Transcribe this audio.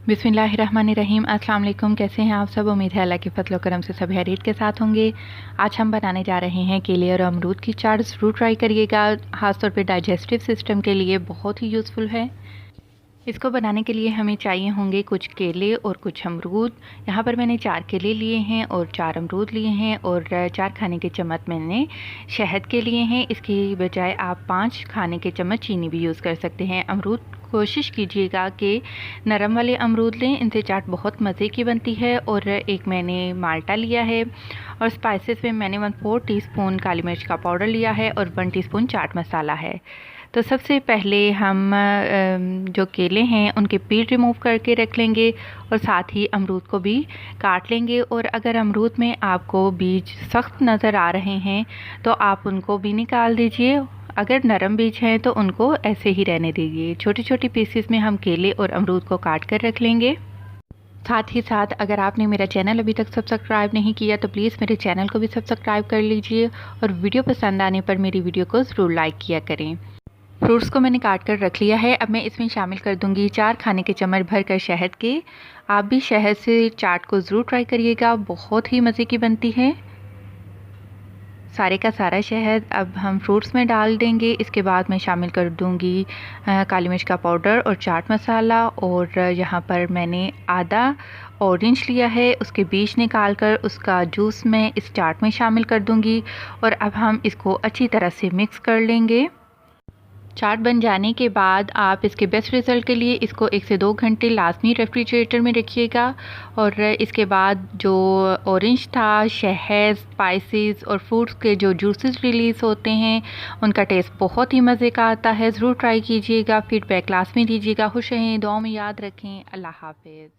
बिस्मिल्लाहिर्रहमानिर्रहीम। अस्सलाम वालेकुम। कैसे हैं आप सब? उम्मीद है अल्लाह के फजल करम से सब खैरियत के साथ होंगे। आज हम बनाने जा रहे हैं केले और अमरूद की चाट। ज़रूर ट्राई करिएगा, ख़ासतौर पे डाइजेस्टिव सिस्टम के लिए बहुत ही यूज़फुल है। इसको बनाने के लिए हमें चाहिए होंगे कुछ केले और कुछ अमरूद। यहाँ पर मैंने 4 केले लिए हैं और 4 अमरूद लिए हैं और 4 खाने के चम्मच मैंने शहद के लिए हैं। इसकी बजाय आप 5 खाने के चम्मच चीनी भी यूज़ कर सकते हैं। अमरूद कोशिश कीजिएगा कि नरम वाले अमरूद लें, इनसे चाट बहुत मज़े की बनती है। और एक मैंने माल्टा लिया है और स्पाइसेस में मैंने 1/4 टीस्पून काली मिर्च का पाउडर लिया है और 1 टीस्पून चाट मसाला है। तो सबसे पहले हम जो केले हैं उनके पील रिमूव करके रख लेंगे और साथ ही अमरूद को भी काट लेंगे। और अगर अमरूद में आपको बीज सख्त नज़र आ रहे हैं तो आप उनको भी निकाल दीजिए। अगर नरम बीज हैं तो उनको ऐसे ही रहने दीजिए। छोटी छोटी पीसेस में हम केले और अमरूद को काट कर रख लेंगे। साथ ही साथ अगर आपने मेरा चैनल अभी तक सब्सक्राइब नहीं किया तो प्लीज़ मेरे चैनल को भी सब्सक्राइब कर लीजिए और वीडियो पसंद आने पर मेरी वीडियो को ज़रूर लाइक किया करें। फ्रूट्स को मैंने काट कर रख लिया है। अब मैं इसमें शामिल कर दूंगी 4 खाने के चम्मच भर कर शहद के। आप भी शहद से चाट को ज़रूर ट्राई करिएगा, बहुत ही मज़े की बनती है। सारे का सारा शहद अब हम फ्रूट्स में डाल देंगे। इसके बाद मैं शामिल कर दूंगी काली मिर्च का पाउडर और चाट मसाला। और यहाँ पर मैंने आधा ऑरेंज लिया है, उसके बीज निकाल कर उसका जूस मैं इस चाट में शामिल कर दूंगी। और अब हम इसको अच्छी तरह से मिक्स कर लेंगे। चाट बन जाने के बाद आप इसके बेस्ट रिज़ल्ट के लिए इसको 1 से 2 घंटे लाजमी रेफ्रिजरेटर में रखिएगा। और इसके बाद जो ऑरेंज था, शहद, स्पाइसेस और फ्रूट्स के जो जूसेस रिलीज़ होते हैं उनका टेस्ट बहुत ही मज़े का आता है। ज़रूर ट्राई कीजिएगा, फीडबैक लाजमी दीजिएगा। खुश रहें, दुआ में याद रखें। अल्लाह हाफ़िज़।